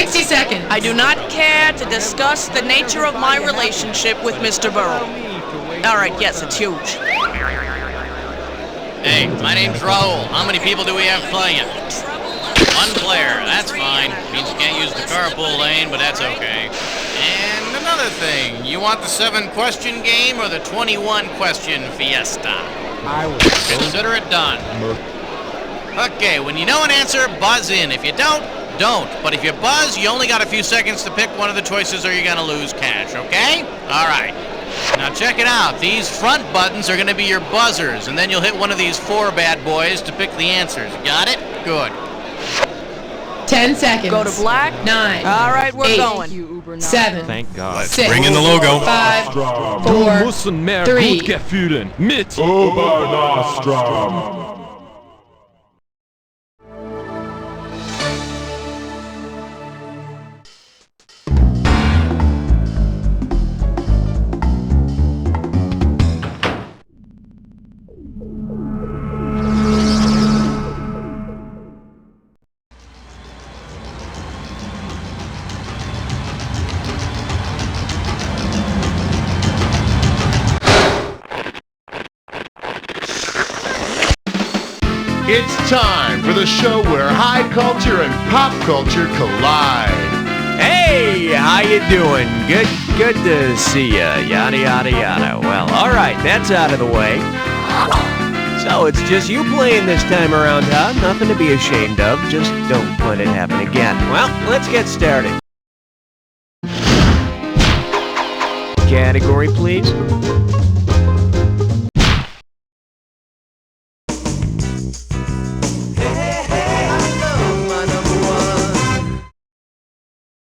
60 seconds. I do not care to discuss the nature of my relationship with Mr. Burrow. All right, yes, it's huge. Hey, my name's Raul. How many people do we have playing? One player, that's fine. Means you can't use the carpool lane, but that's okay. And another thing, you want the 7-question game or the 21-question fiesta? I will Consider it done. Okay, when you know an answer, buzz in. If you don't, don't. But if you buzz, you only got a few seconds to pick one of the choices or you're gonna lose cash, okay? All right. Now check it out. These front buttons are gonna be your buzzers, and then you'll hit one of these 4 bad boys to pick the answers. Got it? Good. 10 seconds. Go to black. 9. All right, we're 8, going. 7. Thank God. 6. Bring in the logo. 5. Du 4. müssen mehr 3. Blutgefühlen mit Obernastrom. It's time for the show where high culture and pop culture collide. Hey, how you doing? Good to see ya. Yada, yada, yada. Well, alright, that's out of the way. So, it's just you playing this time around, huh? Nothing to be ashamed of. Just don't let it happen again. Well, let's get started. Category, please.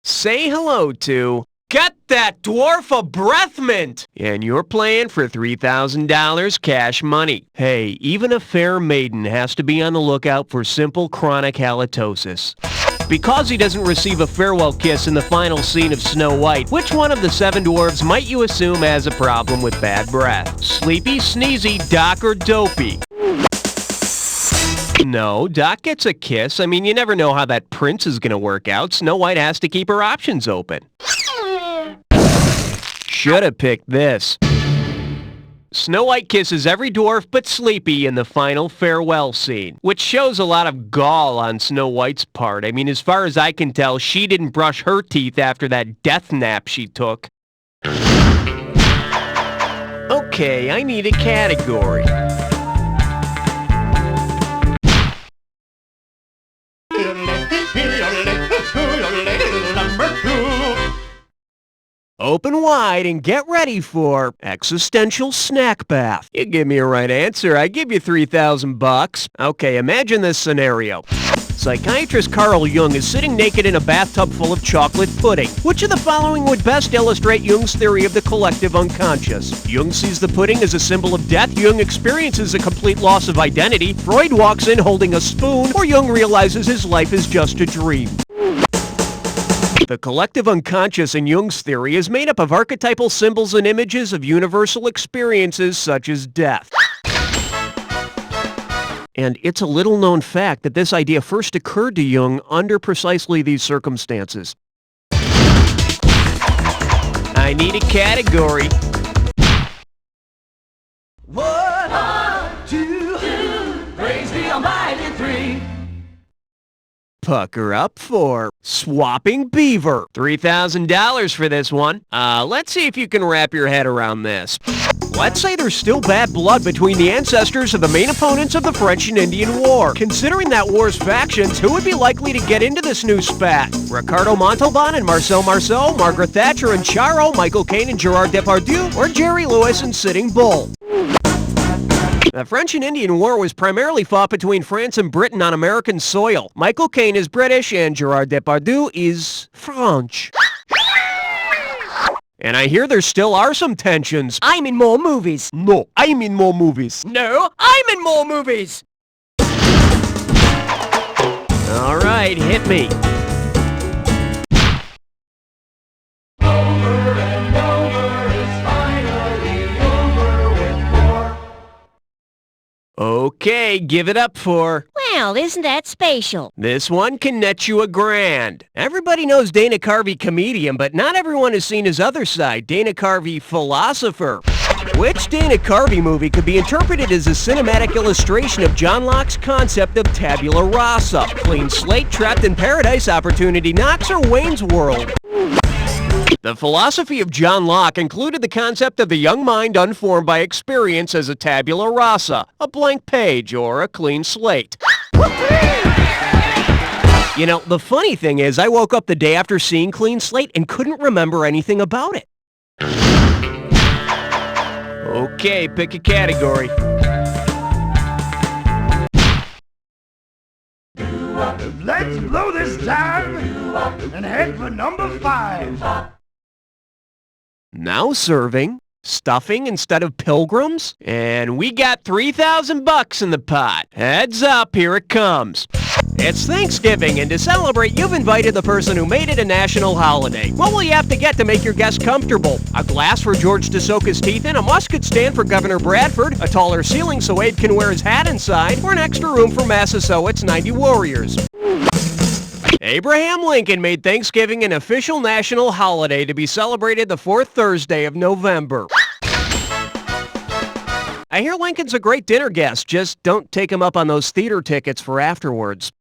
Say hello to Get That Dwarf a Breath Mint! And you're playing for $3,000 cash money. Hey, even a fair maiden has to be on the lookout for simple chronic halitosis. Because he doesn't receive a farewell kiss in the final scene of Snow White, which one of the 7 dwarves might you assume has a problem with bad breath? Sleepy, Sneezy, Doc, or Dopey? No, Doc gets a kiss. I mean, you never know how that prince is gonna work out. Snow White has to keep her options open. Should've picked this. Snow White kisses every dwarf but Sleepy in the final farewell scene, which shows a lot of gall on Snow White's part. I mean, as far as I can tell, she didn't brush her teeth after that death nap she took. Okay, I need a category. Open wide and get ready for existential snack bath. You give me a right answer, I give you $3,000. Okay, imagine this scenario. Psychiatrist Carl Jung is sitting naked in a bathtub full of chocolate pudding. Which of the following would best illustrate Jung's theory of the collective unconscious? Jung sees the pudding as a symbol of death. Jung experiences a complete loss of identity. Freud walks in holding a spoon. Or Jung realizes his life is just a dream. The collective unconscious in Jung's theory is made up of archetypal symbols and images of universal experiences such as death. And it's a little-known fact that this idea first occurred to Jung under precisely these circumstances. I need a category. 1, 2, praise the Almighty 3. Pucker up for Swapping Beaver. $3,000 for this one. Let's see if you can wrap your head around this. Let's say there's still bad blood between the ancestors of the main opponents of the French and Indian War. Considering that war's factions, who would be likely to get into this new spat? Ricardo Montalban and Marcel Marceau, Margaret Thatcher and Charo, Michael Caine and Gerard Depardieu, or Jerry Lewis and Sitting Bull? The French and Indian War was primarily fought between France and Britain on American soil. Michael Caine is British and Gerard Depardieu is French. And I hear there still are some tensions. I'm in more movies. No, I'm in more movies. No, I'm in more movies. All right, hit me. Okay, give it up for... Well, isn't that spatial? This one can net you $1,000. Everybody knows Dana Carvey comedian, but not everyone has seen his other side, Dana Carvey philosopher. Which Dana Carvey movie could be interpreted as a cinematic illustration of John Locke's concept of tabula rasa? Clean slate, trapped in paradise, opportunity knocks, or Wayne's World? The philosophy of John Locke included the concept of the young mind unformed by experience as a tabula rasa, a blank page, or a clean slate. You know, the funny thing is, I woke up the day after seeing Clean Slate and couldn't remember anything about it. Okay, pick a category. Let's blow this time and head for number 5. Now serving stuffing instead of pilgrims, and we got $3,000 in the pot. Heads up, here it comes. It's Thanksgiving, and to celebrate, you've invited the person who made it a national holiday. What will you have to get to make your guests comfortable? A glass for George to soak his teeth in, a musket stand for Governor Bradford, a taller ceiling so Abe can wear his hat inside, or an extra room for Massasoit's 90 Warriors. Abraham Lincoln made Thanksgiving an official national holiday to be celebrated the 4th Thursday of November. I hear Lincoln's a great dinner guest, just don't take him up on those theater tickets for afterwards.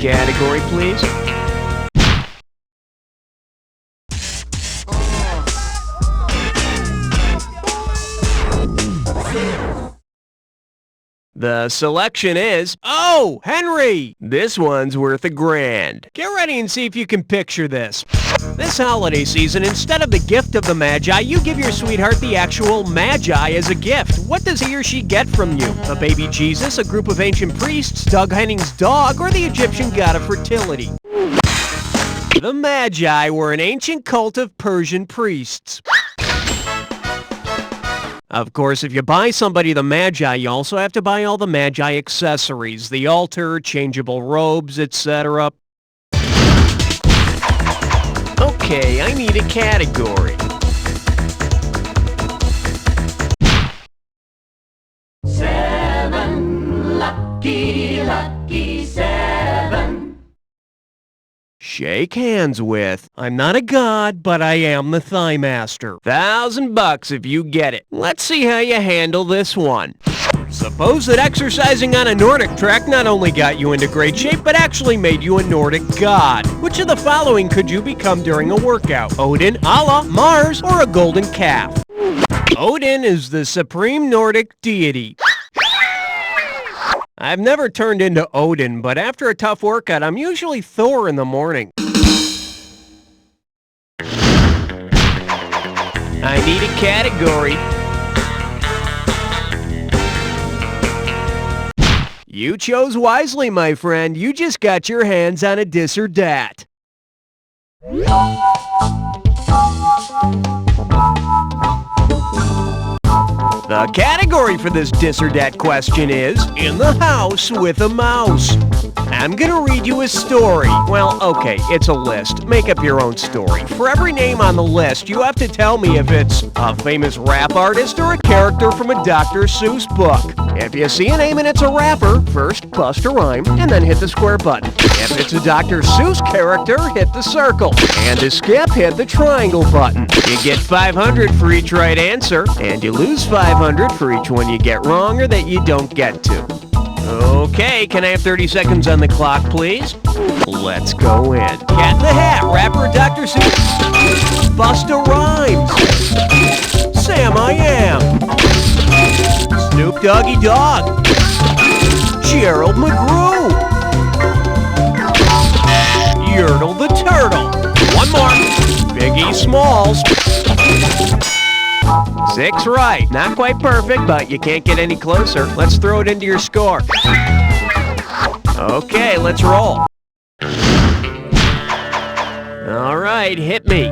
Category, please. The selection is, oh, Henry! This one's worth $1,000. Get ready and see if you can picture this. This holiday season, instead of the gift of the Magi, you give your sweetheart the actual Magi as a gift. What does he or she get from you? A baby Jesus, a group of ancient priests, Doug Henning's dog, or the Egyptian god of fertility? The Magi were an ancient cult of Persian priests. Of course, if you buy somebody the Magi, you also have to buy all the Magi accessories, the altar, changeable robes, etc. Okay, I need a category. Seven, lucky 7. Shake hands with. I'm not a god, but I am the Thigh Master. $1,000 if you get it. Let's see how you handle this one. Suppose that exercising on a Nordic trek not only got you into great shape, but actually made you a Nordic god. Which of the following could you become during a workout? Odin, Allah, Mars, or a golden calf? Odin is the supreme Nordic deity. I've never turned into Odin, but after a tough workout, I'm usually Thor in the morning. I need a category. You chose wisely, my friend. You just got your hands on a this or dat. The category for this dis or dat question is, in the house with a mouse. I'm gonna read you a story. Well, okay, it's a list. Make up your own story. For every name on the list, you have to tell me if it's a famous rap artist or a character from a Dr. Seuss book. If you see a name and it's a rapper, first bust a rhyme and then hit the square button. If it's a Dr. Seuss character, hit the circle. And to skip, hit the triangle button. You get 500 for each right answer, and you lose 500 for each one you get wrong or that you don't get to. Okay, can I have 30 seconds on the clock, please? Let's go in. Cat in the Hat, rapper Dr. Seuss, Busta Rhymes, Sam I Am, Snoop Doggy Dogg, Gerald McGrew, Yertle the Turtle. One more. Biggie Smalls. 6 right. Not quite perfect, but you can't get any closer. Let's throw it into your score. Okay, let's roll. All right, hit me.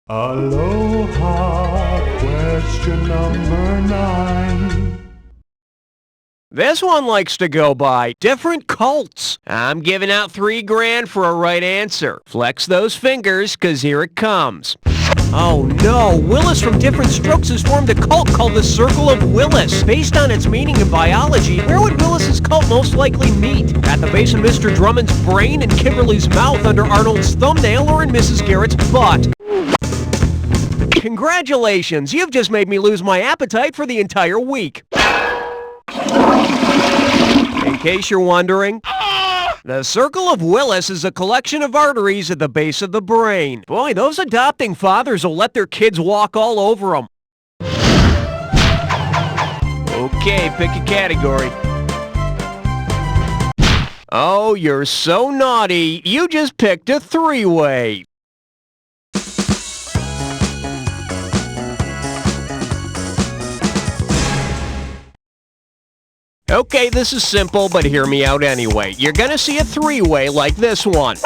Aloha, question number 9. This one likes to go by different cults. I'm giving out $3,000 for a right answer. Flex those fingers, 'cause here it comes. Oh no, Willis from Different Strokes has formed a cult called the Circle of Willis. Based on its meaning in biology, where would Willis's cult most likely meet? At the base of Mr. Drummond's brain, in Kimberly's mouth, under Arnold's thumbnail, or in Mrs. Garrett's butt? Congratulations, you've just made me lose my appetite for the entire week. In case you're wondering, the Circle of Willis is a collection of arteries at the base of the brain. Boy, those adopting fathers will let their kids walk all over them. Okay, pick a category. Oh, you're so naughty. You just picked a three-way. Okay, this is simple, but hear me out anyway. You're gonna see a three-way like this one.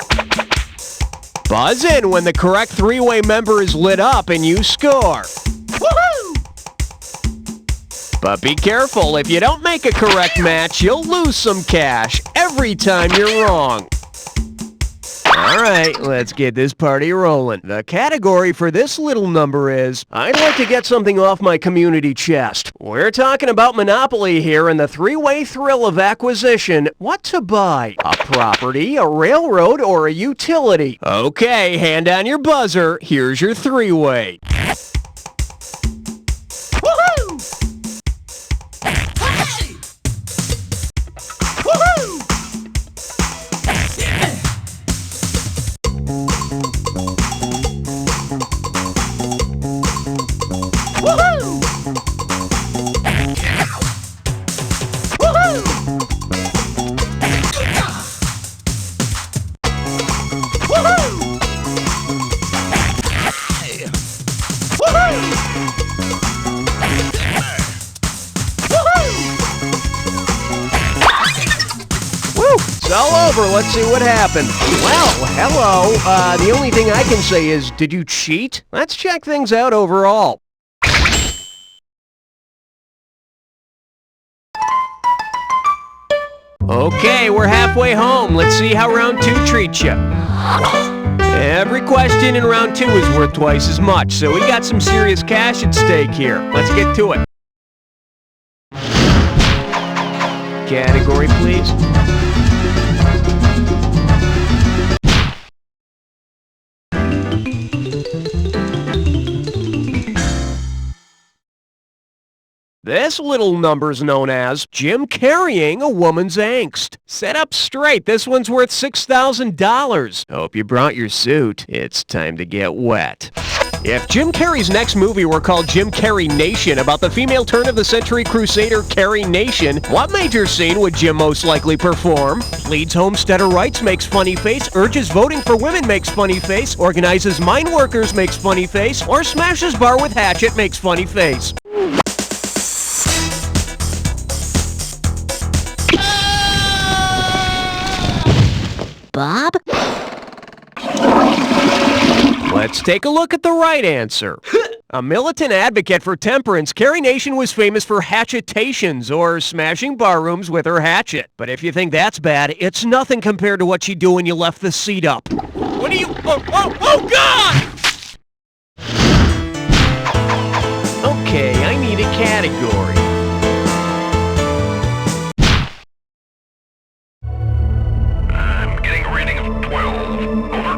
Buzz in when the correct three-way member is lit up and you score. Woohoo! But be careful, if you don't make a correct match, you'll lose some cash every time you're wrong. Alright, let's get this party rolling. The category for this little number is, I'd like to get something off my community chest. We're talking about Monopoly here and the three-way thrill of acquisition. What to buy? A property, a railroad, or a utility? Okay, hand on your buzzer. Here's your three-way. Woohoo! Hey! Woohoo! It's all over. Let's see what happened. Well, hello. The only thing I can say is, did you cheat? Let's check things out overall. Okay, we're halfway home. Let's see how round two treats you. Every question in round two is worth twice as much, so we got some serious cash at stake here. Let's get to it. Category, please. This little number's known as Jim carrying a woman's angst. Sit up straight, this one's worth $6,000. Hope you brought your suit. It's time to get wet. If Jim Carrey's next movie were called Jim Carrey Nation, about the female turn-of-the-century crusader Carrie Nation, what major scene would Jim most likely perform? Pleads homesteader rights, makes funny face, urges voting for women, makes funny face, organizes mine workers, makes funny face, or smashes bar with hatchet, makes funny face. Bob? Let's take a look at the right answer. A militant advocate for temperance, Carrie Nation was famous for hatchetations, or smashing barrooms with her hatchet. But if you think that's bad, it's nothing compared to what she'd do when you left the seat up. What are you... Oh, God! Okay, I need a category. I'm getting a reading of 12. Over.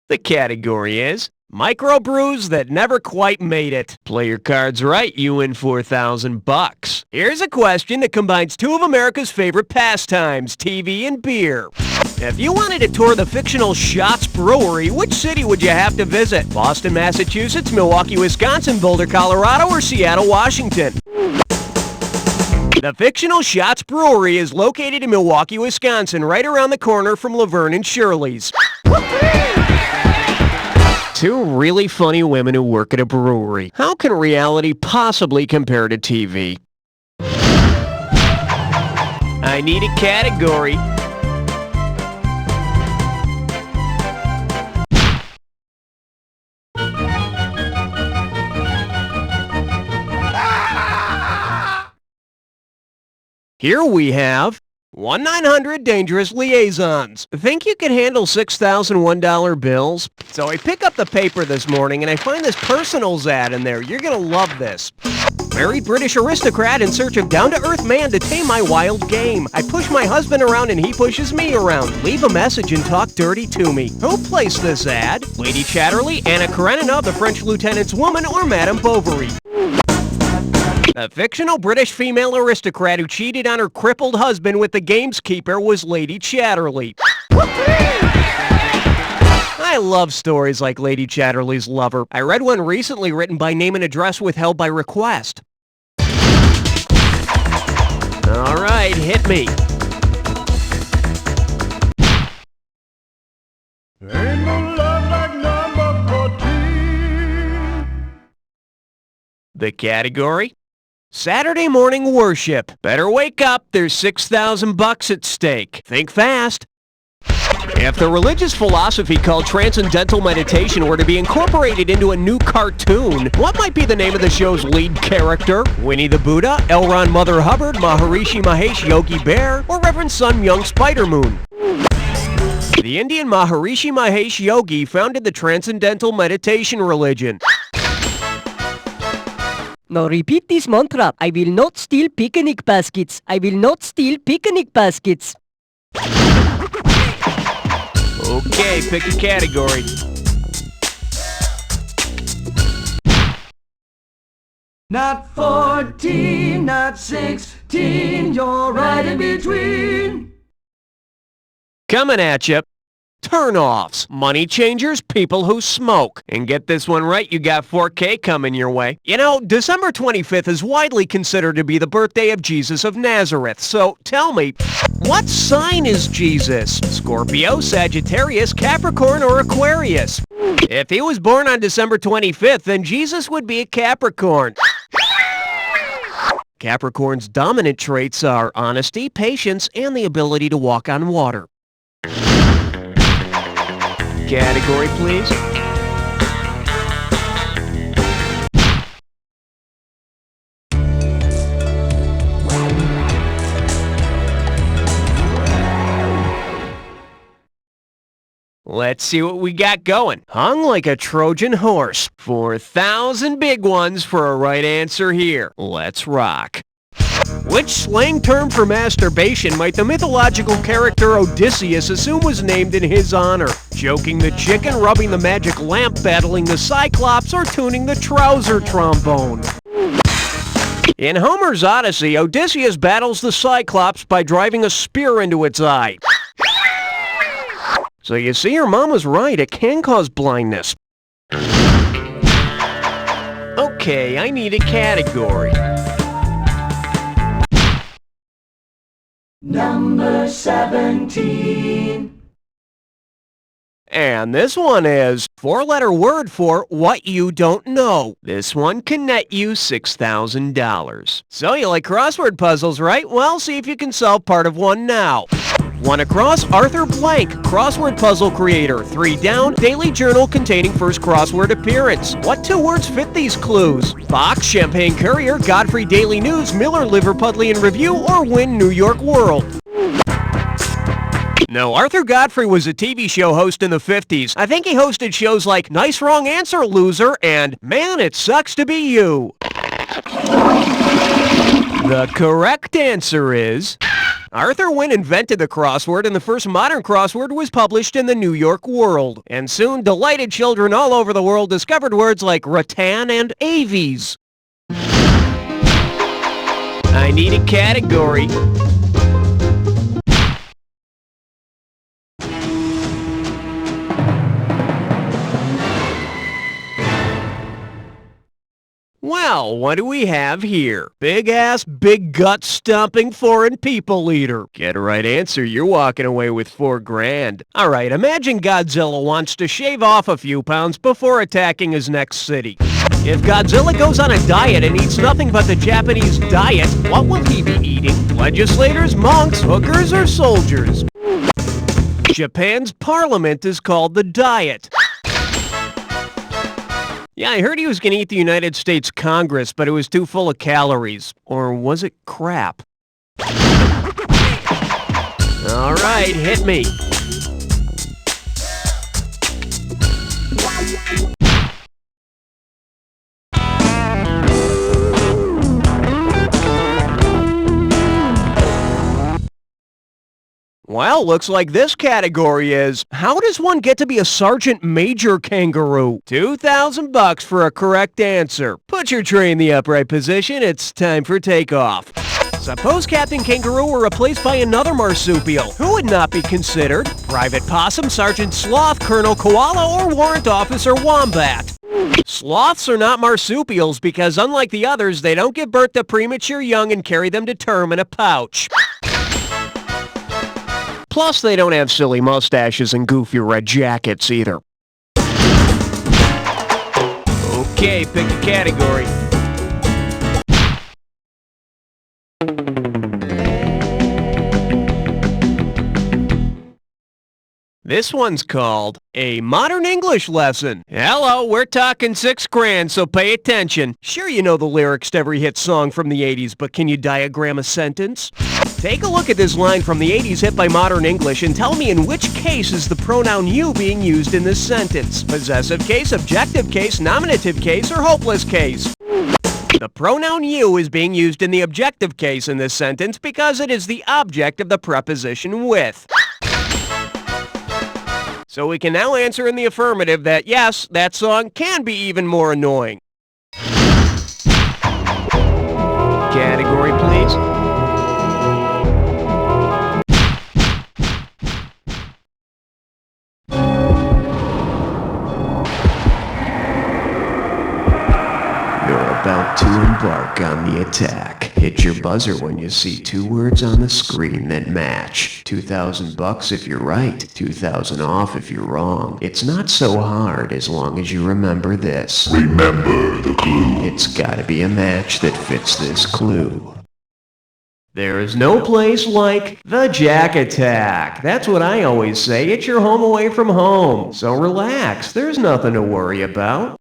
The category is microbrews that never quite made it. Play your cards right, you win $4,000. Here's a question that combines two of America's favorite pastimes, TV and beer. If you wanted to tour the fictional Schatz Brewery, which city would you have to visit? Boston, Massachusetts, Milwaukee, Wisconsin, Boulder, Colorado, or Seattle, Washington? The fictional Schatz Brewery is located in Milwaukee, Wisconsin, right around the corner from Laverne and Shirley's. Two really funny women who work at a brewery. How can reality possibly compare to TV? I need a category. Here we have 1-900-DANGEROUS liaisons. Think you can handle $6,001 bills? So I pick up the paper this morning and I find this personals ad in there. You're gonna love this. Married British aristocrat in search of down-to-earth man to tame my wild game. I push my husband around and he pushes me around. Leave a message and talk dirty to me. Who placed this ad? Lady Chatterley, Anna Karenina, the French lieutenant's woman, or Madame Bovary? A fictional British female aristocrat who cheated on her crippled husband with the gameskeeper was Lady Chatterley. I love stories like Lady Chatterley's Lover. I read one recently written by name and address withheld by request. All right, hit me. Ain't no love like number 14. The category? Saturday morning worship. Better wake up, there's $6,000 at stake. Think fast. If the religious philosophy called transcendental meditation were to be incorporated into a new cartoon, what might be the name of the show's lead character? Winnie the Buddha, L. Ron Mother Hubbard, Maharishi Mahesh Yogi Bear, or Reverend Sun Myung Spider Moon? The Indian Maharishi Mahesh Yogi founded the transcendental meditation religion. Now repeat this mantra. I will not steal picnic baskets. I will not steal picnic baskets. Okay, pick a category. Not 14, not 16, you're right in between. Coming at you. Turn-offs, money changers, people who smoke. And get this one right, you got 4K coming your way. You know, December 25th is widely considered to be the birthday of Jesus of Nazareth. So tell me, what sign is Jesus? Scorpio, Sagittarius, Capricorn, or Aquarius? If he was born on December 25th, then Jesus would be a Capricorn. Capricorn's dominant traits are honesty, patience, and the ability to walk on water. Category, please. Let's see what we got going. Hung like a Trojan horse. 4,000 big ones for a right answer here. Let's rock. Which slang term for masturbation might the mythological character Odysseus assume was named in his honor? Joking the chicken, rubbing the magic lamp, battling the Cyclops, or tuning the trouser trombone? In Homer's Odyssey, Odysseus battles the Cyclops by driving a spear into its eye. So you see, your mom was right, it can cause blindness. Okay, I need a category. Number 17. And this one is four-letter word for what you don't know. This one can net you $6,000. So you like crossword puzzles, right? Well, see if you can solve part of one now. 1 across, Arthur Blank, crossword puzzle creator. 3 down, daily journal containing first crossword appearance. What 2 words fit these clues? Fox, Champagne Courier, Godfrey Daily News, Miller Liverpudlian Review, or Win New York World? No, Arthur Godfrey was a TV show host in the 50s. I think he hosted shows like Nice Wrong Answer, Loser, and Man, It Sucks to Be You. The correct answer is... Arthur Wynn invented the crossword, and the first modern crossword was published in the New York World. And soon, delighted children all over the world discovered words like rattan and avies. I need a category. Well, what do we have here? Big-ass, big-gut-stomping foreign people eater. Get a right answer, you're walking away with $4,000. All right, imagine Godzilla wants to shave off a few pounds before attacking his next city. If Godzilla goes on a diet and eats nothing but the Japanese diet, what will he be eating? Legislators, monks, hookers, or soldiers? Japan's parliament is called the Diet. Yeah, I heard he was going to eat the United States Congress, but it was too full of calories. Or was it crap? All right, hit me. Well, looks like this category is, how does one get to be a Sergeant Major Kangaroo? $2,000 for a correct answer. Put your tray in the upright position, it's time for takeoff. Suppose Captain Kangaroo were replaced by another marsupial. Who would not be considered? Private Possum, Sergeant Sloth, Colonel Koala, or Warrant Officer Wombat? Sloths are not marsupials because unlike the others, they don't give birth to premature young and carry them to term in a pouch. Plus, they don't have silly mustaches and goofy red jackets either. Okay, pick a category. This one's called A Modern English Lesson. Hello, we're talking $6,000, so pay attention. Sure, you know the lyrics to every hit song from the 80s, but can you diagram a sentence? Take a look at this line from the 80s hit by Modern English and tell me in which case is the pronoun you being used in this sentence. Possessive case, objective case, nominative case, or hopeless case? The pronoun you is being used in the objective case in this sentence because it is the object of the preposition with. So we can now answer in the affirmative that yes, that song can be even more annoying. Category, please. About to embark on the attack. Hit your buzzer when you see two words on the screen that match. $2,000 if you're right, 2,000 off if you're wrong. It's not so hard as long as you remember this. Remember the clue. It's gotta be a match that fits this clue. There is no place like the Jack Attack. That's what I always say. It's your home away from home. So relax. There's nothing to worry about.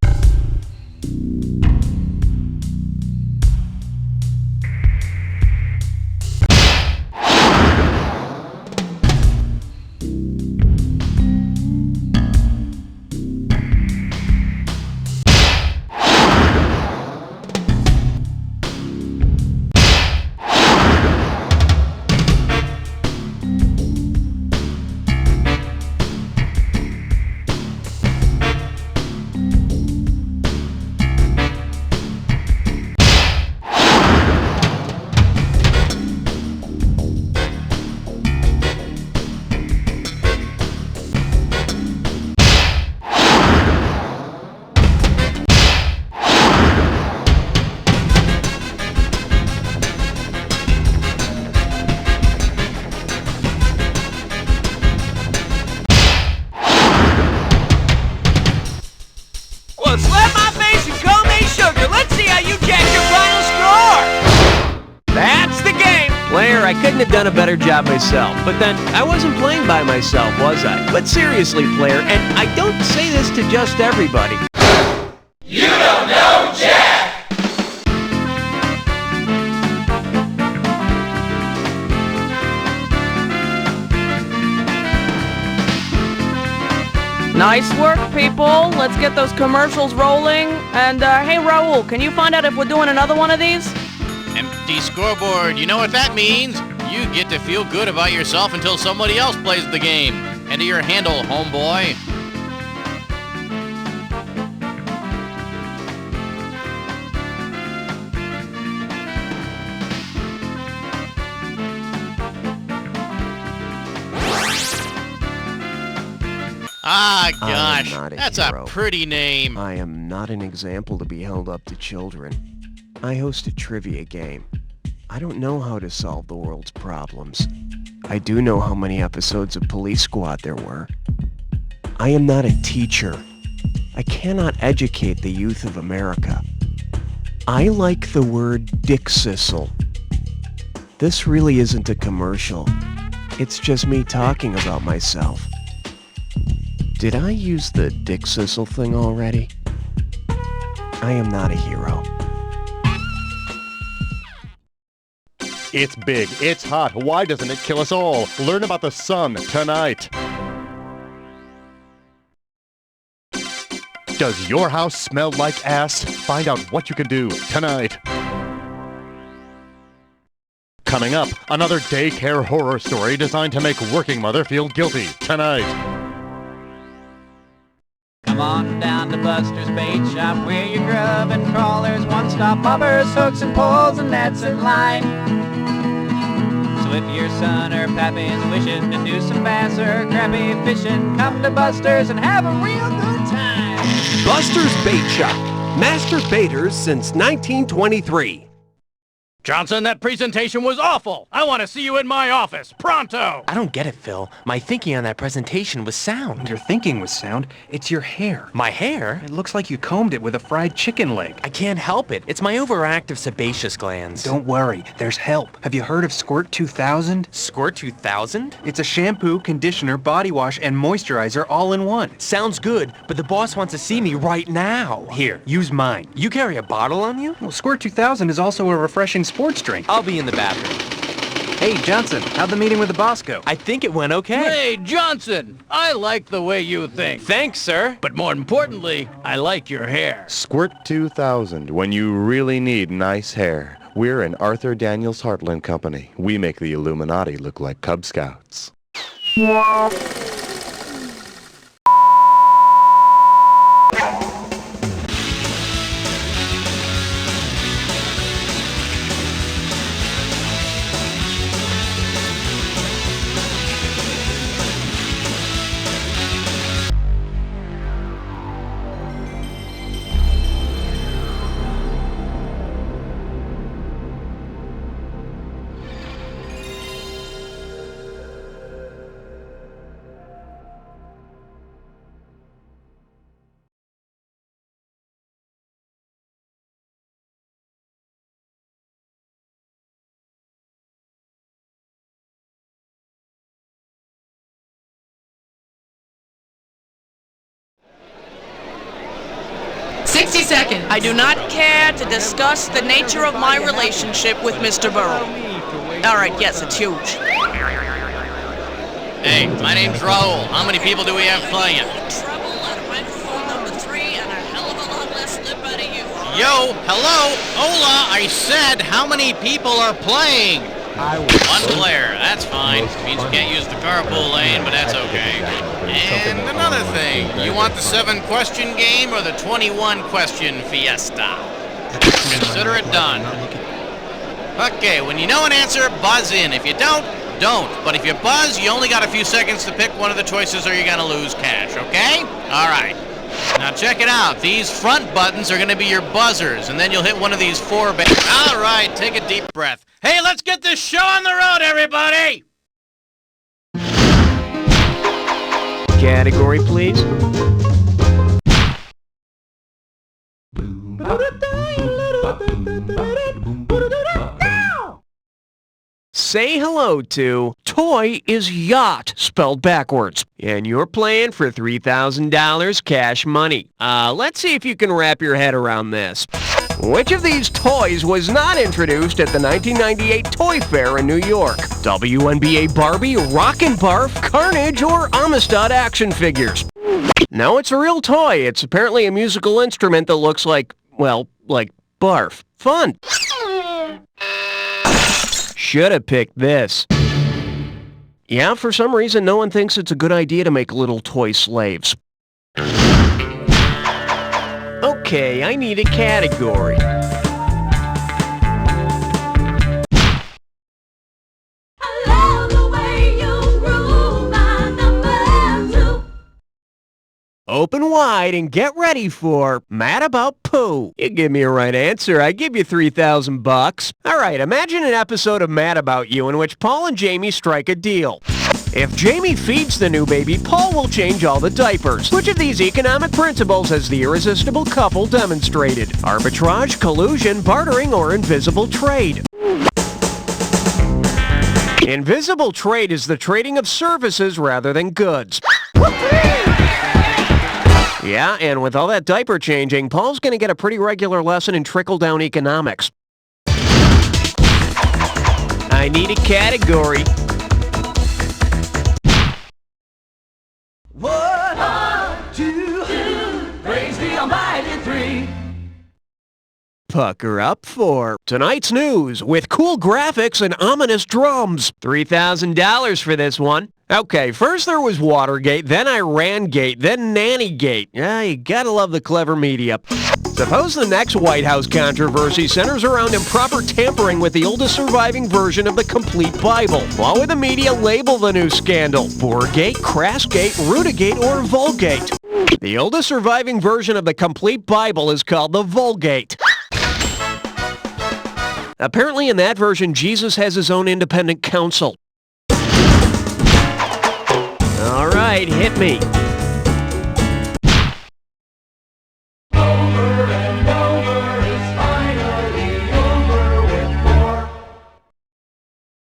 Slap my face and call me sugar. Let's see how you jack your final score. That's the game. Player, I couldn't have done a better job myself. But then, I wasn't playing by myself, was I? But seriously, player, and I don't say this to just everybody. You don't know Jack! Nice work, people. Let's get those commercials rolling. And, hey, Raul, can you find out if we're doing another one of these? Empty scoreboard. You know what that means? You get to feel good about yourself until somebody else plays the game. Enter your handle, homeboy. Ah, gosh, that's a pretty name. I am not an example to be held up to children. I host a trivia game. I don't know how to solve the world's problems. I do know how many episodes of Police Squad there were. I am not a teacher. I cannot educate the youth of America. I like the word dick-sissle. This really isn't a commercial. It's just me talking about myself. Did I use the dick-sissle thing already? I am not a hero. It's big, it's hot, why doesn't it kill us all? Learn about the sun tonight. Does your house smell like ass? Find out what you can do tonight. Coming up, another daycare horror story designed to make working mother feel guilty tonight. Come on down to Buster's Bait Shop, where your grub and crawlers, one-stop bobbers, hooks and poles and nets and line. So if your son or pappy is wishing to do some bass or crappie fishing, come to Buster's and have a real good time. Buster's Bait Shop. Master baiters since 1923. Johnson, that presentation was awful. I want to see you in my office, pronto! I don't get it, Phil. My thinking on that presentation was sound. Your thinking was sound. It's your hair. My hair? It looks like you combed it with a fried chicken leg. I can't help it. It's my overactive sebaceous glands. Don't worry. There's help. Have you heard of Squirt 2000? Squirt 2000? It's a shampoo, conditioner, body wash, and moisturizer all in one. Sounds good, but the boss wants to see me right now. Here, use mine. You carry a bottle on you? Well, Squirt 2000 is also a refreshing sports drink. I'll be in the bathroom. Hey, Johnson, how'd the meeting with the boss go? I think it went okay. Hey, Johnson, I like the way you think. Thanks, sir. But more importantly, I like your hair. Squirt 2000, when you really need nice hair. We're an Arthur Daniels Heartland company. We make the Illuminati look like Cub Scouts. 60 seconds. I do not care to discuss the nature of my relationship with Mr. Burrow. All right, yes, it's huge. Hey, my name's Raul. How many people do we have playing? Treble at microphone number 3 and a hell of a lot less lip out of you. Yo, hello, hola, I said how many people are playing? One player, that's fine. Means you can't use the carpool lane, but that's okay. And another thing, you want the 7-question game or the 21-question fiesta? Consider it done. Okay, when you know an answer, buzz in. If you don't, don't. But if you buzz, you only got a few seconds to pick one of the choices or you're gonna lose cash, okay? All right. Now check it out. These front buttons are gonna be your buzzers, and then you'll hit one of these 4 All right, take a deep breath. Hey, let's get this show on the road, everybody! Category, please. Say hello to Toy is Yacht, spelled backwards. And you're playing for $3,000 cash money. Let's see if you can wrap your head around this. Which of these toys was not introduced at the 1998 Toy Fair in New York? WNBA Barbie, Rockin' Barf, Carnage, or Amistad action figures? No, it's a real toy. It's apparently a musical instrument that looks like, well, like barf. Fun. Should have picked this. Yeah, for some reason, no one thinks it's a good idea to make little toy slaves. Okay, I need a category. Open wide and get ready for Mad About Pooh. You give me a right answer, I give you $3,000. All right, imagine an episode of Mad About You in which Paul and Jamie strike a deal. If Jamie feeds the new baby, Paul will change all the diapers. Which of these economic principles has the irresistible couple demonstrated? Arbitrage, collusion, bartering, or invisible trade? Invisible trade is the trading of services rather than goods. Yeah, and with all that diaper changing, Paul's going to get a pretty regular lesson in trickle-down economics. I need a category. 1, 2, praise the Almighty 3. Pucker up for tonight's news with cool graphics and ominous drums. $3,000 for this one. Okay, first there was Watergate, then Irangate, then Nannygate. Yeah, you gotta love the clever media. Suppose the next White House controversy centers around improper tampering with the oldest surviving version of the complete Bible. What would the media label the new scandal? Boorgate, Crassgate, Rootigate, or Vulgate? The oldest surviving version of the complete Bible is called the Vulgate. Apparently in that version, Jesus has his own independent counsel. All right, hit me.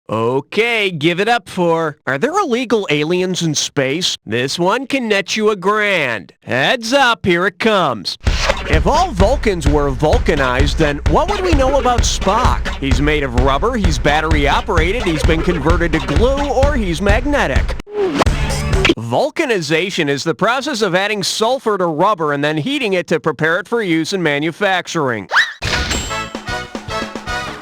Okay, give it up for, are there illegal aliens in space? This one can net you $1,000. Heads up, here it comes. If all Vulcans were vulcanized, then what would we know about Spock? He's made of rubber, he's battery operated, he's been converted to glue, or he's magnetic. Vulcanization is the process of adding sulfur to rubber and then heating it to prepare it for use in manufacturing.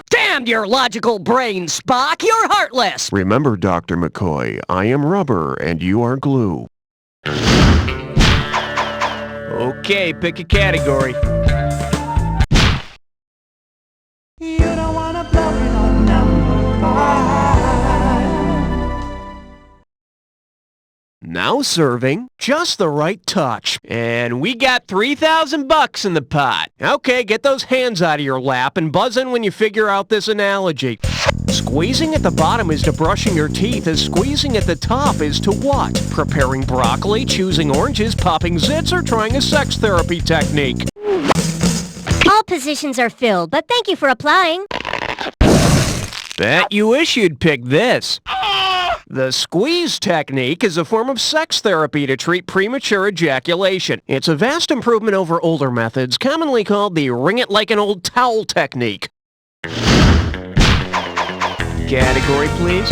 Damn your logical brain, Spock! You're heartless! Remember, Dr. McCoy, I am rubber and you are glue. Okay, pick a category. You don't wanna blow it on number 5. Now serving just the right touch. And we got $3,000 in the pot. Okay, get those hands out of your lap and buzz in when you figure out this analogy. Squeezing at the bottom is to brushing your teeth, as squeezing at the top is to what? Preparing broccoli, choosing oranges, popping zits, or trying a sex therapy technique? All positions are filled, but thank you for applying. Bet you wish you'd pick this. The squeeze technique is a form of sex therapy to treat premature ejaculation. It's a vast improvement over older methods, commonly called the wring it like an old towel technique. Category, please.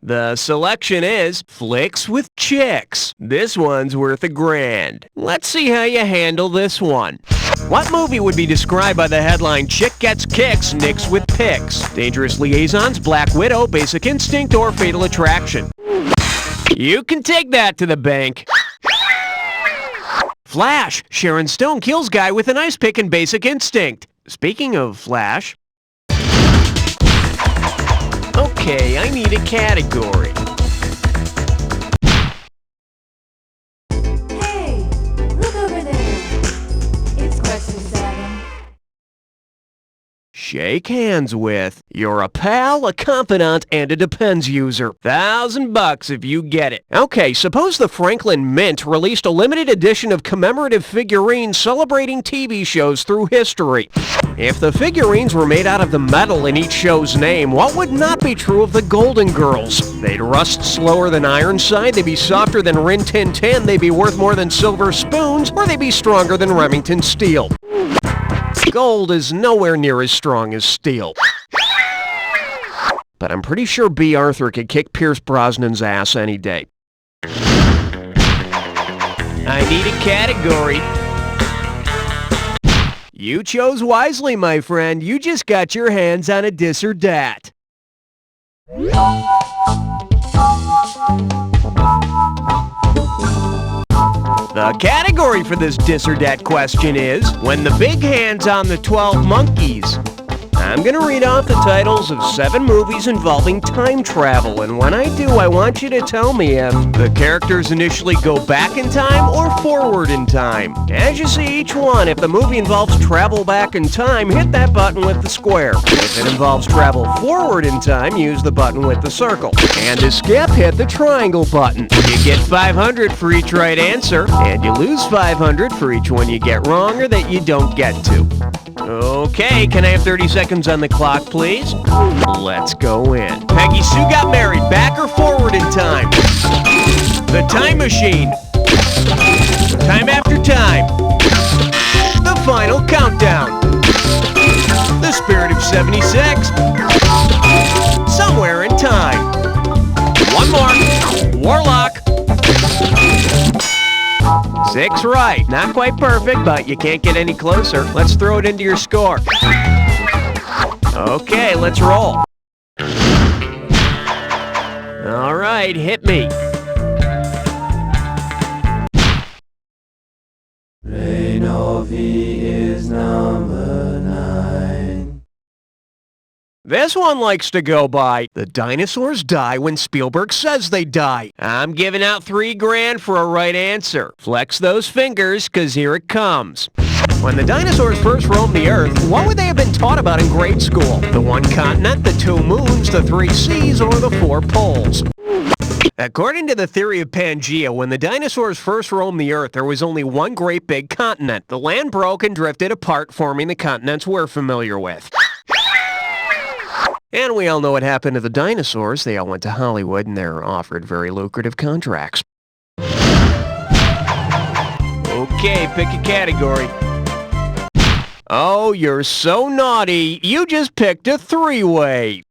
The selection is Flicks with Chicks. This one's worth $1,000. Let's see how you handle this one. What movie would be described by the headline Chick Gets Kicks, Nicks with Picks? Dangerous Liaisons, Black Widow, Basic Instinct, or Fatal Attraction? You can take that to the bank. Flash. Sharon Stone kills guy with an ice pick in Basic Instinct. Speaking of Flash... Okay, I need a category. Hey, look over there. It's question 7. Shake hands with. You're a pal, a confidant, and a Depends user. $1,000 if you get it. Okay, suppose the Franklin Mint released a limited edition of commemorative figurines celebrating TV shows through history. If the figurines were made out of the metal in each show's name, what would not be true of the Golden Girls? They'd rust slower than Ironside, they'd be softer than Rin Tin Tin, they'd be worth more than silver spoons, or they'd be stronger than Remington Steel. Gold is nowhere near as strong as steel. But I'm pretty sure B. Arthur could kick Pierce Brosnan's ass any day. I need a category. You chose wisely, my friend. You just got your hands on a dis or dat. The category for this dis or dat question is, when the big hand's on the 12 monkeys. I'm going to read off the titles of 7 movies involving time travel, and when I do, I want you to tell me if the characters initially go back in time or forward in time. As you see each one, if the movie involves travel back in time, hit that button with the square. If it involves travel forward in time, use the button with the circle. And to skip, hit the triangle button. You get 500 for each right answer, and you lose 500 for each one you get wrong or that you don't get to. Okay, can I have 30 seconds seconds on the clock, please. Let's go in. Peggy Sue got married. Back or forward in time? The time machine. Time after time. The final countdown. The spirit of 76. Somewhere in time. One more. Warlock. 6 right. Not quite perfect, but you can't get any closer. Let's throw it into your score. Okay, let's roll. All right, hit me. Reinovi is number 9. This one likes to go by, the dinosaurs die when Spielberg says they die. I'm giving out $3 grand for a right answer. Flex those fingers, 'cause here it comes. When the dinosaurs first roamed the Earth, what would they have been taught about in grade school? The 1 continent, the 2 moons, the 3 seas, or the 4 poles? According to the theory of Pangea, when the dinosaurs first roamed the Earth, there was only 1 great big continent. The land broke and drifted apart, forming the continents we're familiar with. And we all know what happened to the dinosaurs. They all went to Hollywood and they're offered very lucrative contracts. Okay, pick a category. Oh, you're so naughty. You just picked a 3-way.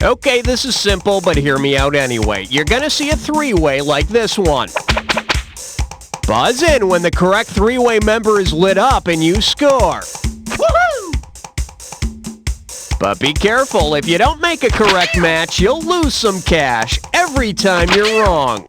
Okay, this is simple, but hear me out anyway. You're gonna see a 3-way like this one. Buzz in when the correct 3-way member is lit up and you score. Woohoo! But be careful, if you don't make a correct match, you'll lose some cash every time you're wrong.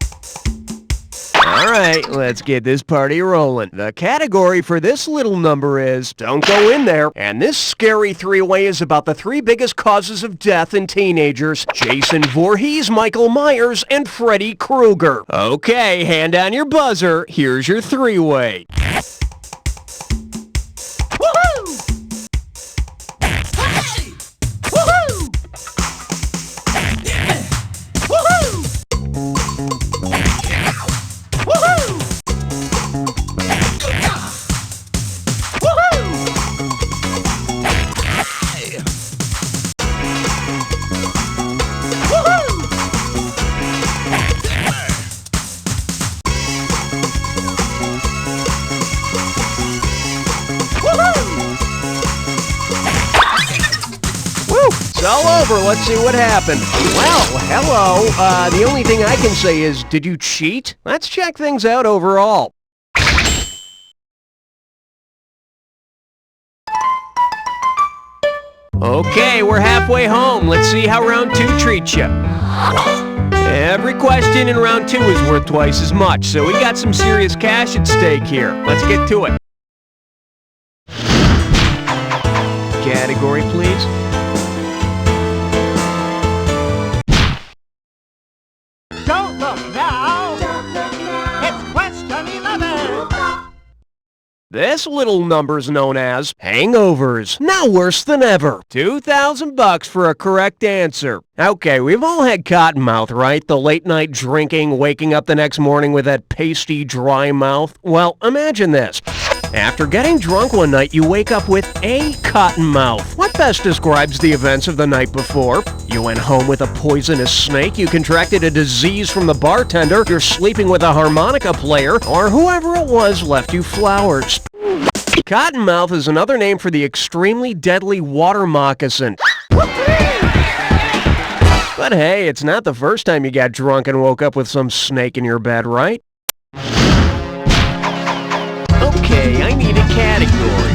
Alright, let's get this party rolling. The category for this little number is Don't Go In There. And this scary 3-way is about the 3 biggest causes of death in teenagers: Jason Voorhees, Michael Myers, and Freddy Krueger. Okay, hand on your buzzer. Here's your 3-way. It's all over. Let's see what happened. Well, hello. The only thing I can say is, did you cheat? Let's check things out overall. Okay, we're halfway home. Let's see how round 2 treats you. Every question in round 2 is worth twice as much, so we got some serious cash at stake here. Let's get to it. Category, please. Don't look now. It's question 11. This little number's known as hangovers. Now worse than ever. $2,000 for a correct answer. Okay, we've all had cottonmouth, right? The late night drinking, waking up the next morning with that pasty, dry mouth. Well, imagine this. After getting drunk one night, you wake up with a cottonmouth. What best describes the events of the night before? You went home with a poisonous snake, you contracted a disease from the bartender, you're sleeping with a harmonica player, or whoever it was left you flowers. Cottonmouth is another name for the extremely deadly water moccasin. But hey, it's not the first time you got drunk and woke up with some snake in your bed, right? Okay, I need a category.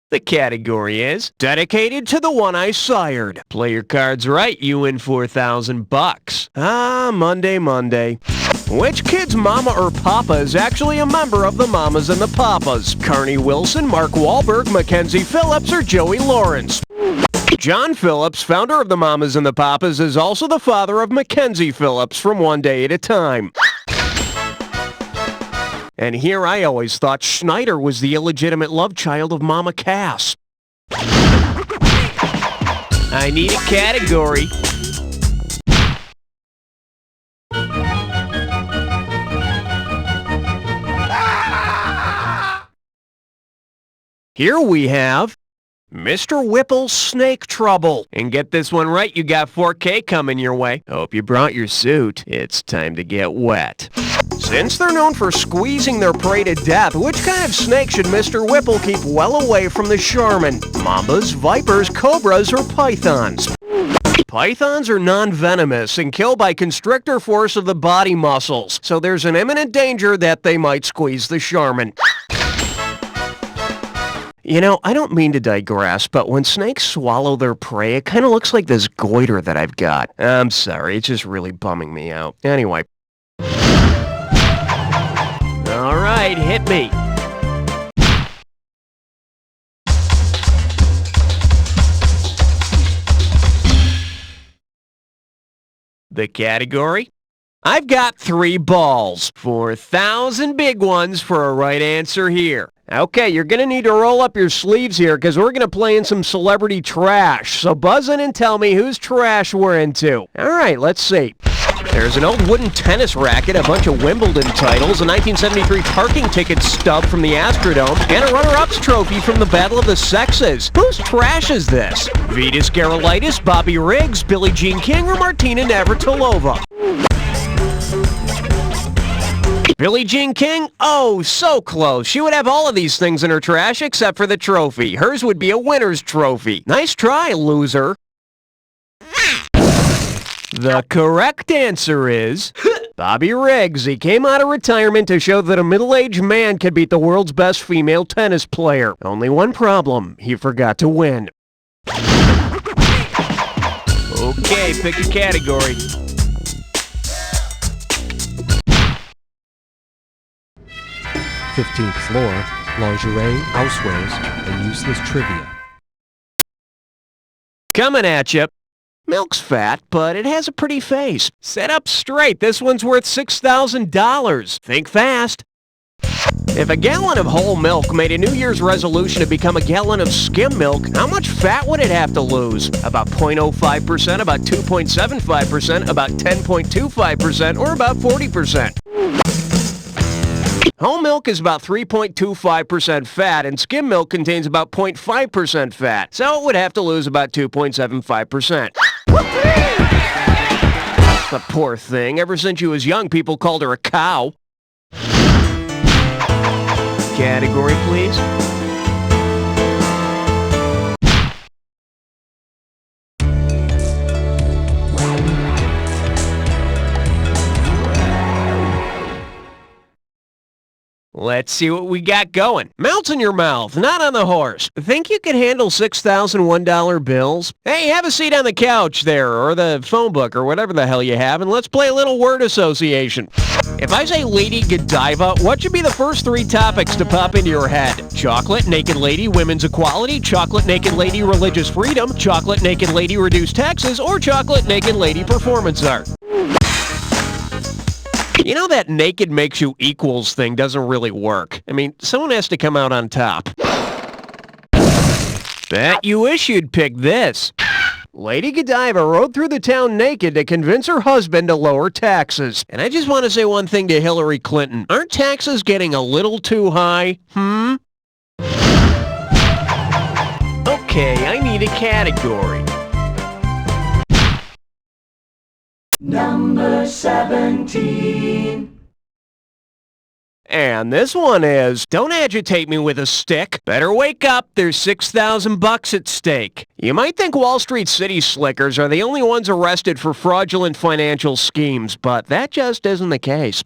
The category is dedicated to the one I sired. Play your cards right, you win $4,000. Ah, Monday. Which kid's mama or papa is actually a member of the Mamas and the Papas? Carney Wilson, Mark Wahlberg, Mackenzie Phillips, or Joey Lawrence? John Phillips, founder of the Mamas and the Papas, is also the father of Mackenzie Phillips from One Day at a Time. And here I always thought Schneider was the illegitimate love child of Mama Cass. I need a category. Here we have Mr. Whipple's Snake Trouble. And get this one right, you got 4K coming your way. Hope you brought your suit. It's time to get wet. Since they're known for squeezing their prey to death, which kind of snake should Mr. Whipple keep well away from the Charmin? Mambas, vipers, cobras, or pythons? Pythons are non-venomous and kill by constrictor force of the body muscles, so there's an imminent danger that they might squeeze the Charmin. You know, I don't mean to digress, but when snakes swallow their prey, it kind of looks like this goiter that I've got. I'm sorry, it's just really bumming me out. Anyway. All right, hit me. The category? I've got 3 balls. 4,000 big ones for a right answer here. Okay, you're going to need to roll up your sleeves here because we're going to play in some celebrity trash. So buzz in and tell me whose trash we're into. All right, let's see. There's an old wooden tennis racket, a bunch of Wimbledon titles, a 1973 parking ticket stub from the Astrodome, and a runner-ups trophy from the Battle of the Sexes. Whose trash is this? Vitas Gerulaitis, Bobby Riggs, Billie Jean King, or Martina Navratilova? Billie Jean King? Oh, so close. She would have all of these things in her trash except for the trophy. Hers would be a winner's trophy. Nice try, loser. The correct answer is Bobby Riggs. He came out of retirement to show that a middle-aged man can beat the world's best female tennis player. Only one problem. He forgot to win. Okay, pick a category. "15th floor, lingerie, housewares, and useless trivia." Coming at you. Milk's fat, but it has a pretty face. Sit up straight. This one's worth $6,000. Think fast. If a gallon of whole milk made a New Year's resolution to become a gallon of skim milk, how much fat would it have to lose? About 0.05%, about 2.75%, about 10.25%, or about 40%? Whole milk is about 3.25% fat, and skim milk contains about 0.5% fat, so it would have to lose about 2.75%. The poor thing. Ever since she was young, people called her a cow. Category, please. Let's see what we got going. Mouth's in your mouth, not on the horse. Think you can handle $6,001 bills? Hey, have a seat on the couch there, or the phone book, or whatever the hell you have, and let's play a little word association. If I say Lady Godiva, what should be the first 3 topics to pop into your head? Chocolate, naked lady, women's equality, chocolate, naked lady, religious freedom, chocolate, naked lady, reduced taxes, or chocolate, naked lady, performance art. You know that naked makes you equals thing doesn't really work. I mean, someone has to come out on top. Bet you wish you'd pick this. Lady Godiva rode through the town naked to convince her husband to lower taxes. And I just want to say one thing to Hillary Clinton. Aren't taxes getting a little too high? Okay, I need a category. Number 17. And this one is, don't agitate me with a stick. Better wake up, there's $6,000 at stake. You might think Wall Street city slickers are the only ones arrested for fraudulent financial schemes, but that just isn't the case.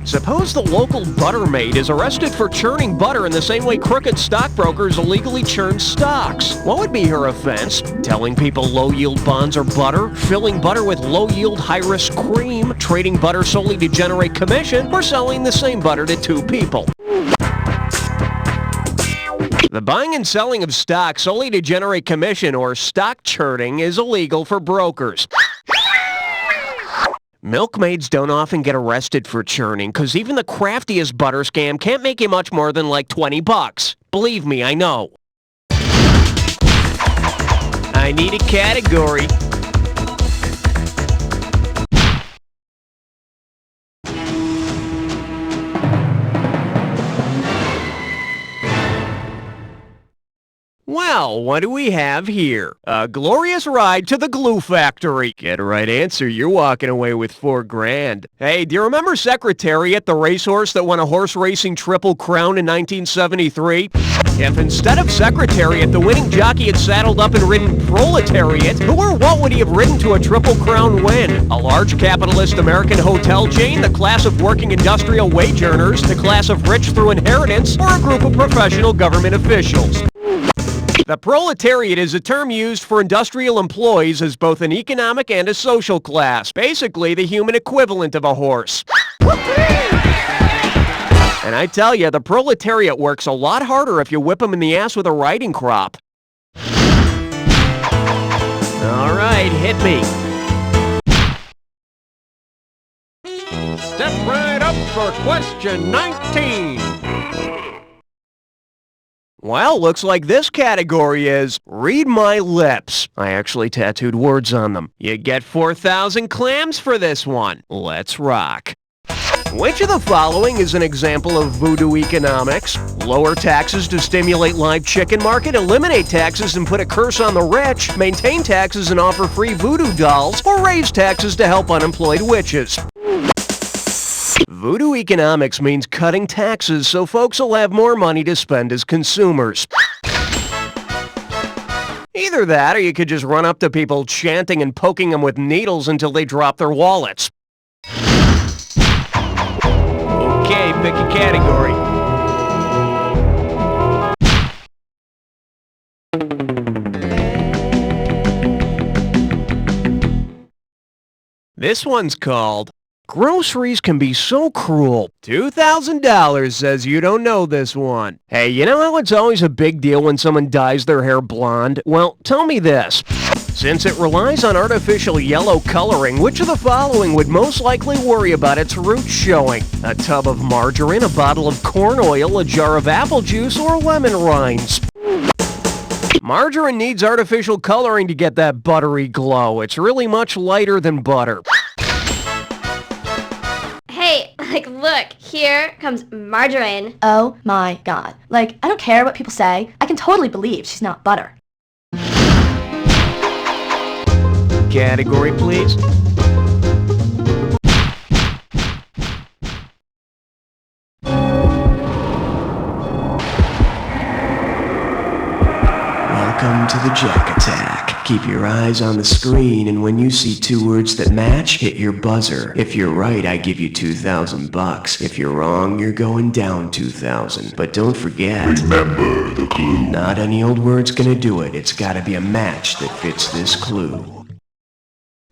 Suppose the local butter maid is arrested for churning butter in the same way crooked stockbrokers illegally churn stocks. What would be her offense? Telling people low-yield bonds are butter, filling butter with low-yield high-risk cream, trading butter solely to generate commission, or selling the same butter to 2 people. The buying and selling of stock solely to generate commission, or stock churning, is illegal for brokers. Milkmaids don't often get arrested for churning, because even the craftiest butter scam can't make you much more than like $20. Believe me, I know. I need a category. Well, what do we have here? A glorious ride to the glue factory. Get a right answer, you're walking away with $4,000. Hey, do you remember Secretariat, the racehorse that won a horse racing Triple Crown in 1973? If instead of Secretariat, the winning jockey had saddled up and ridden Proletariat, who or what would he have ridden to a Triple Crown win? A large capitalist American hotel chain, the class of working industrial wage earners, the class of rich through inheritance, or a group of professional government officials? The proletariat is a term used for industrial employees as both an economic and a social class, basically the human equivalent of a horse. And I tell you, the proletariat works a lot harder if you whip them in the ass with a riding crop. All right, hit me. Step right up for question 19. Well, looks like this category is Read My Lips. I actually tattooed words on them. You get 4,000 clams for this one. Let's rock. Which of the following is an example of voodoo economics? Lower taxes to stimulate live chicken market, eliminate taxes and put a curse on the rich, maintain taxes and offer free voodoo dolls, or raise taxes to help unemployed witches? Voodoo economics means cutting taxes so folks will have more money to spend as consumers. Either that, or you could just run up to people chanting and poking them with needles until they drop their wallets. Okay, pick a category. This one's called Groceries Can Be So Cruel. $2,000 says you don't know this one. Hey, you know how it's always a big deal when someone dyes their hair blonde? Well, tell me this. Since it relies on artificial yellow coloring, which of the following would most likely worry about its roots showing? A tub of margarine, a bottle of corn oil, a jar of apple juice, or lemon rinds? Margarine needs artificial coloring to get that buttery glow. It's really much lighter than butter. Hey, look, here comes margarine. Oh my god. I don't care what people say. I can totally believe she's not butter. Category, please. Welcome to the Jack Attack. Keep your eyes on the screen, and when you see two words that match, hit your buzzer. If you're right, I give you $2,000. If you're wrong, you're going down 2,000. But don't forget, remember the clue. Not any old word's gonna do it. It's gotta be a match that fits this clue.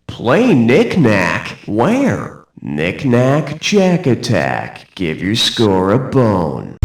Play Knick-Knack. Where? Knick-Knack, Jack Attack. Give your score a bone.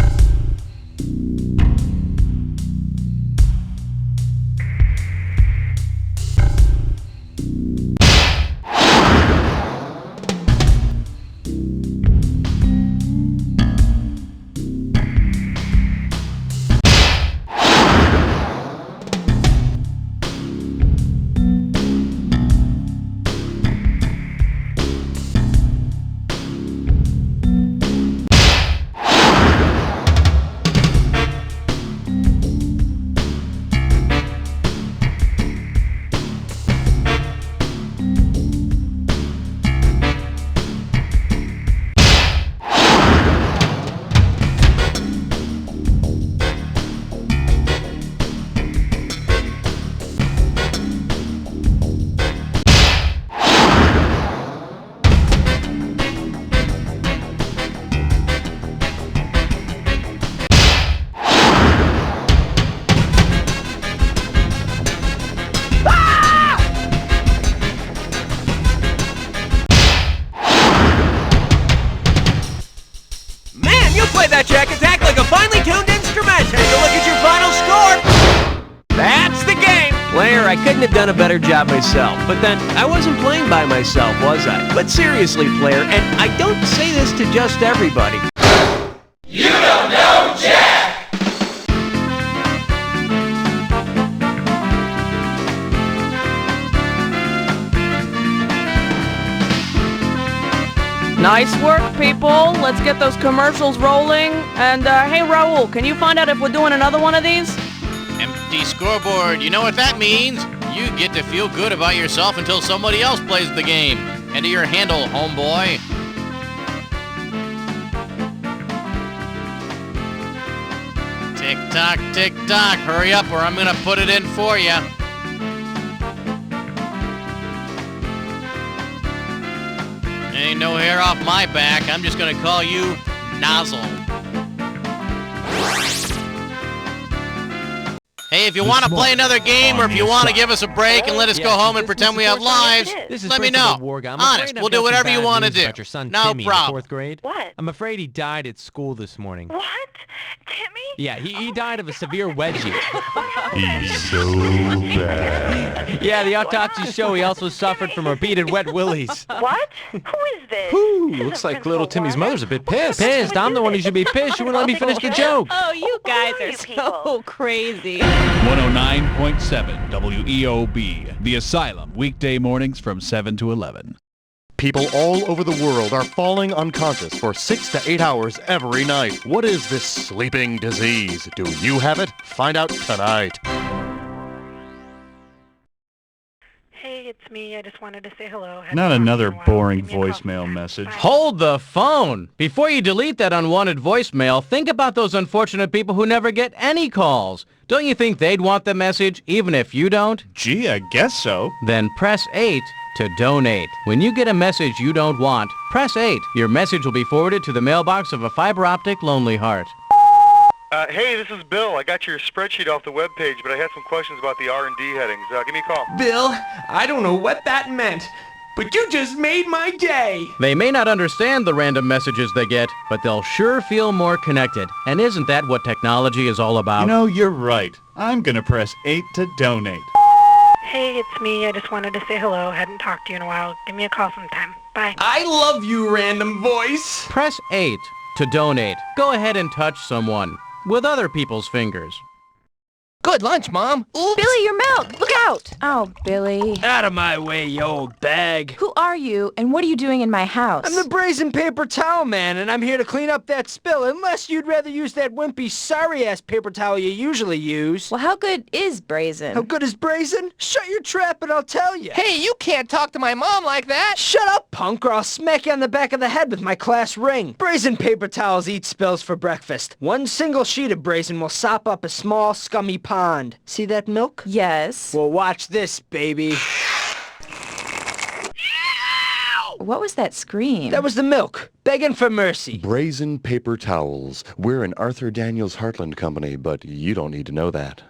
That Jack Attack like a finely tuned instrument. Take a look at your final score. That's the game. Player, I couldn't have done a better job myself. But then, I wasn't playing by myself, was I? But seriously, player, and I don't say this to just everybody. You don't know Jack! Nice work, people. Let's get those commercials rolling. And, hey, Raul, can you find out if we're doing another one of these? Empty scoreboard. You know what that means? You get to feel good about yourself until somebody else plays the game. Enter your handle, homeboy. Tick-tock, tick-tock. Hurry up or I'm gonna put it in for you. Ain't no hair off my back. I'm just gonna call you Nozzle. Hey, if you want to play another game or if you want to give us a break and let us go home and pretend we have lives, let me know. Honest, we'll do whatever you want to do. No problem. 4th grade. What? I'm afraid he died at school this morning. What? Timmy? Yeah, he died of a severe wedgie. He's so bad. Yeah, the autopsy show he also suffered from repeated wet willies. What? Who is this? Ooh, looks like little Timmy's mother's a bit pissed. Pissed? I'm the one who should be pissed. You wouldn't let me finish the joke. Oh, you guys are so crazy. 109.7 WEOB, The Asylum, weekday mornings from 7 to 11. People all over the world are falling unconscious for 6 to 8 hours every night. What is this sleeping disease? Do you have it? Find out tonight. Hey, it's me. I just wanted to say hello. Not another boring voicemail message. Hold the phone. Before you delete that unwanted voicemail, think about those unfortunate people who never get any calls. Don't you think they'd want the message, even if you don't? Gee, I guess so. Then press 8 to donate. When you get a message you don't want, press 8. Your message will be forwarded to the mailbox of a fiber optic Lonely Heart. Hey, this is Bill. I got your spreadsheet off the webpage, but I had some questions about the R&D headings. Give me a call. Bill, I don't know what that meant, but you just made my day. They may not understand the random messages they get, but they'll sure feel more connected. And isn't that what technology is all about? You know, you're right. I'm gonna press 8 to donate. Hey, it's me. I just wanted to say hello. Hadn't talked to you in a while. Give me a call sometime. Bye. I love you, random voice. Press 8 to donate. Go ahead and touch someone with other people's fingers. Good lunch, Mom. Oops. Billy, your milk! Look out! Oh, Billy. Out of my way, you old bag. Who are you, and what are you doing in my house? I'm the brazen paper towel man, and I'm here to clean up that spill, unless you'd rather use that wimpy, sorry-ass paper towel you usually use. Well, how good is brazen? How good is brazen? Shut your trap and I'll tell you. Hey, you can't talk to my mom like that. Shut up, punk, or I'll smack you on the back of the head with my class ring. Brazen paper towels eat spills for breakfast. One single sheet of brazen will sop up a small, scummy pond. See that milk? Yes. Well, watch this, baby. What was that scream? That was the milk, begging for mercy. Brazen paper towels. We're an Arthur Daniels Heartland company, but you don't need to know that.